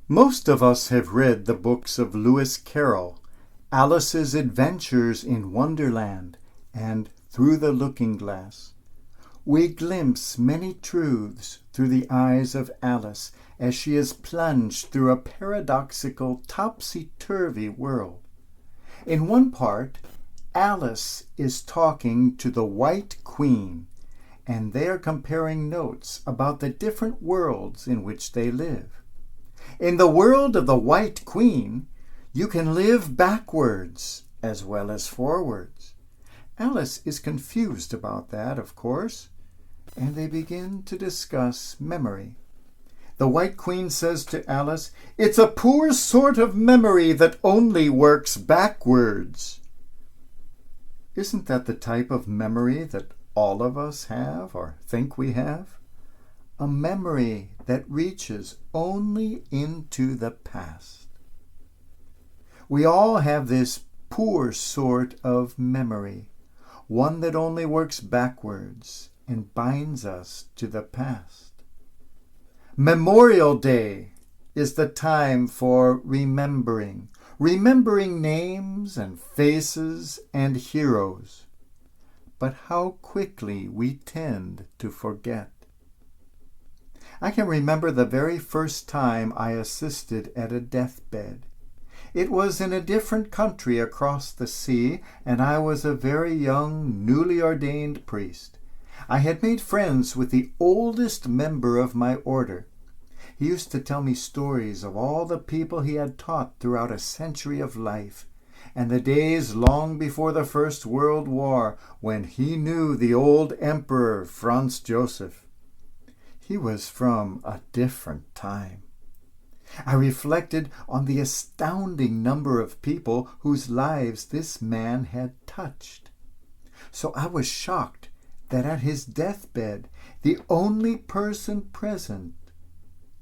Most of us have read the books of Lewis Carroll, Alice's Adventures in Wonderland, and Through the Looking Glass. We glimpse many truths through the eyes of Alice as she is plunged through a paradoxical, topsy-turvy world. In one part, Alice is talking to the White Queen, and they are comparing notes about the different worlds in which they live. In the world of the White Queen, you can live backwards as well as forwards. Alice is confused about that, of course, and they begin to discuss memory. The White Queen says to Alice, "It's a poor sort of memory that only works backwards." Isn't that the type of memory that all of us have or think we have? A memory that reaches only into the past. We all have this poor sort of memory, one that only works backwards and binds us to the past. Memorial Day is the time for remembering names and faces and heroes. But how quickly we tend to forget. I can remember the very first time I assisted at a deathbed. It was in a different country across the sea, and I was a very young, newly ordained priest. I had made friends with the oldest member of my order. He used to tell me stories of all the people he had taught throughout a century of life, and the days long before the First World War when he knew the old Emperor Franz Joseph. He was from a different time. I reflected on the astounding number of people whose lives this man had touched. So I was shocked that at his deathbed, the only person present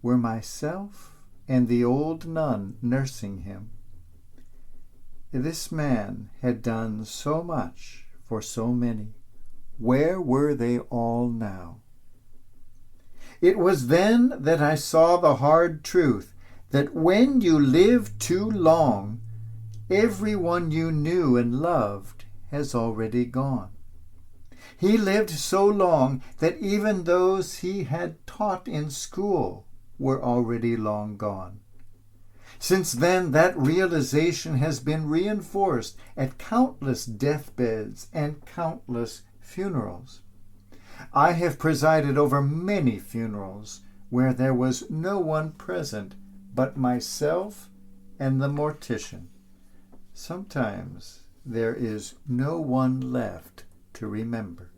were myself and the old nun nursing him. This man had done so much for so many. Where were they all now? It was then that I saw the hard truth that when you live too long, everyone you knew and loved has already gone. He lived so long that even those he had taught in school were already long gone. Since then, that realization has been reinforced at countless deathbeds and countless funerals. I have presided over many funerals where there was no one present but myself and the mortician. Sometimes there is no one left to remember.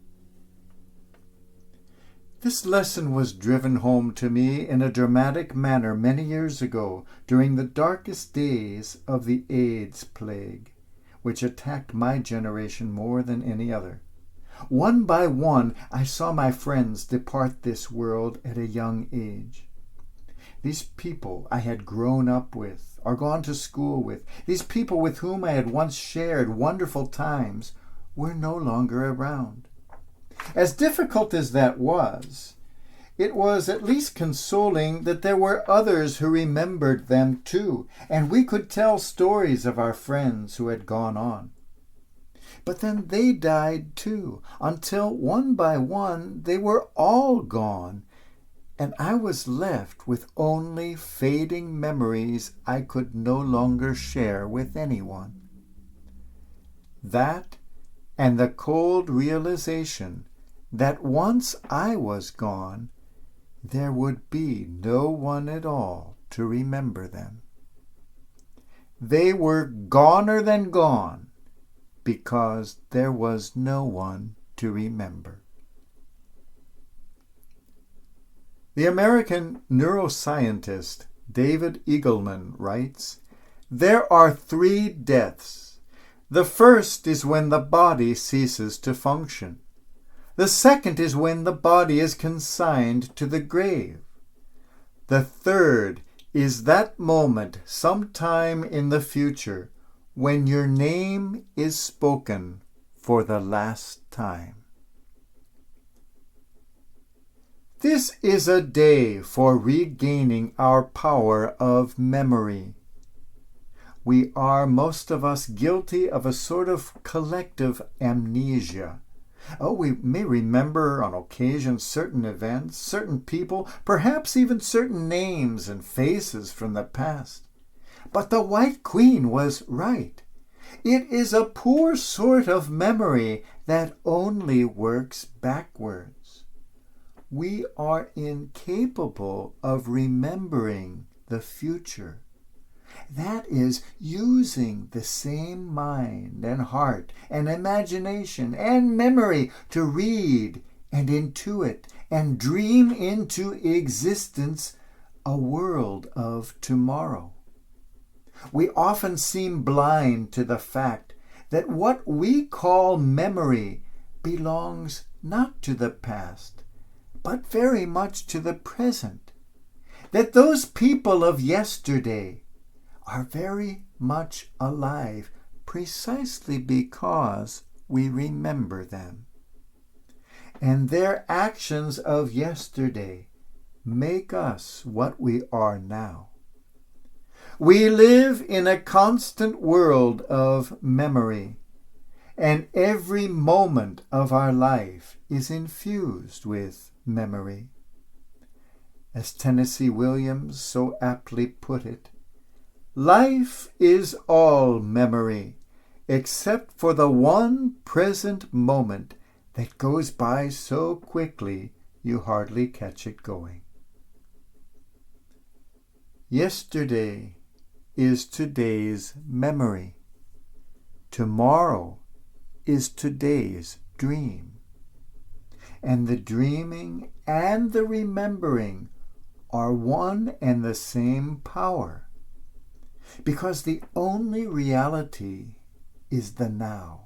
This lesson was driven home to me in a dramatic manner many years ago during the darkest days of the AIDS plague, which attacked my generation more than any other. One by one, I saw my friends depart this world at a young age. These people I had grown up with or gone to school with, these people with whom I had once shared wonderful times, were no longer around. As difficult as that was, it was at least consoling that there were others who remembered them too, and we could tell stories of our friends who had gone on. But then they died too, until one by one they were all gone, and I was left with only fading memories I could no longer share with anyone. That and the cold realization that once I was gone, there would be no one at all to remember them. They were goner than gone, because there was no one to remember. The American neuroscientist David Eagleman writes, "There are 3 deaths. The first is when the body ceases to function. The second is when the body is consigned to the grave. The third is that moment sometime in the future when your name is spoken for the last time." This is a day for regaining our power of memory. We are, most of us, guilty of a sort of collective amnesia. We may remember on occasion certain events, certain people, perhaps even certain names and faces from the past. But the White Queen was right. It is a poor sort of memory that only works backwards. We are incapable of remembering the future. That is, using the same mind and heart and imagination and memory to read and intuit and dream into existence a world of tomorrow. We often seem blind to the fact that what we call memory belongs not to the past, but very much to the present. That those people of yesterday are very much alive precisely because we remember them. And their actions of yesterday make us what we are now. We live in a constant world of memory, and every moment of our life is infused with memory. As Tennessee Williams so aptly put it, life is all memory, except for the one present moment that goes by so quickly you hardly catch it going. Yesterday is today's memory. Tomorrow is today's dream. And the dreaming and the remembering are one and the same power, because the only reality is the now.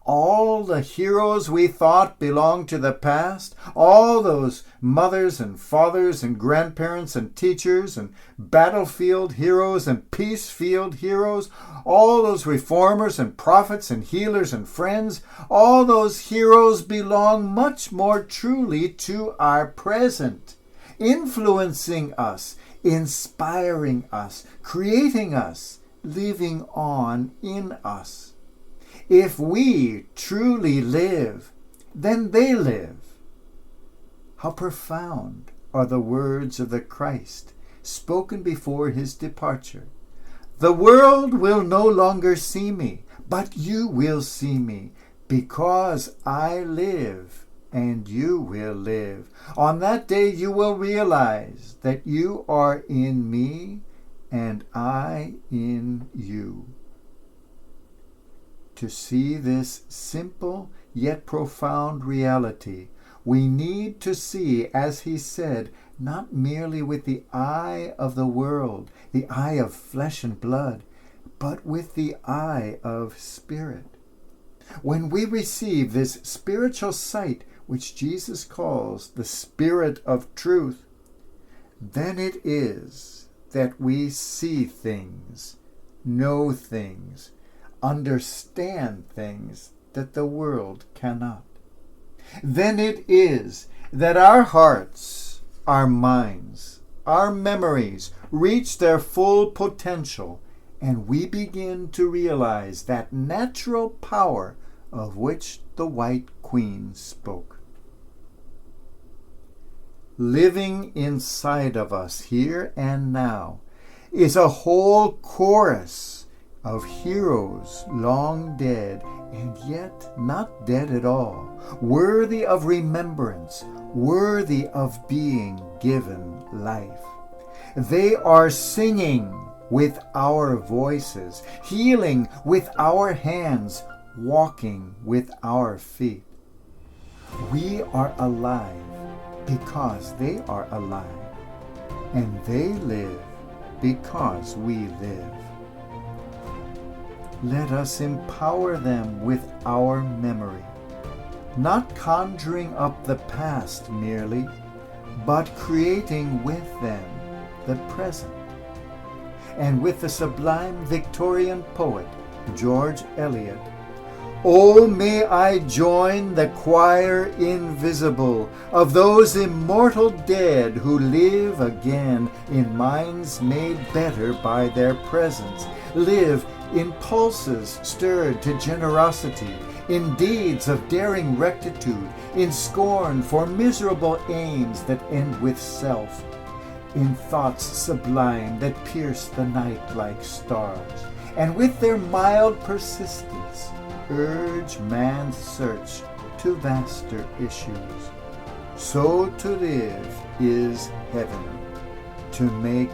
All the heroes we thought belonged to the past, all those mothers and fathers and grandparents and teachers and battlefield heroes and peace field heroes, all those reformers and prophets and healers and friends, all those heroes belong much more truly to our present, influencing us, inspiring us, creating us, living on in us. If we truly live, then they live. How profound are the words of the Christ spoken before his departure. The world will no longer see me, but you will see me, because I live and you will live. On that day you will realize that you are in me and I in you. To see this simple yet profound reality, we need to see, as he said, not merely with the eye of the world, the eye of flesh and blood, but with the eye of spirit. When we receive this spiritual sight, which Jesus calls the Spirit of truth, then it is that we see things, know things, understand things that the world cannot. Then it is that our hearts, our minds, our memories reach their full potential, and we begin to realize that natural power of which the White Queen spoke. Living inside of us here and now is a whole chorus of heroes long dead and yet not dead at all, worthy of remembrance, worthy of being given life. They are singing with our voices, healing with our hands, walking with our feet. We are alive because they are alive, and they live because we live. Let us empower them with our memory, not conjuring up the past merely, but creating with them the present. And with the sublime Victorian poet George Eliot, Oh, may I join the choir invisible of those immortal dead who live again in minds made better by their presence, live in pulses stirred to generosity, in deeds of daring rectitude, in scorn for miserable aims that end with self, in thoughts sublime that pierce the night like stars, and with their mild persistence urge man's search to vaster issues. So to live is heaven, to make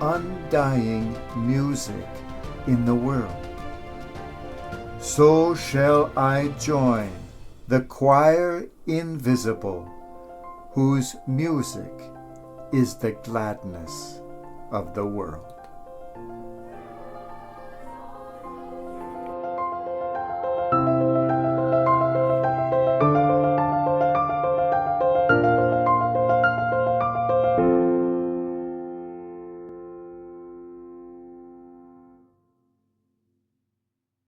undying music in the world. So shall I join the choir invisible, whose music is the gladness of the world.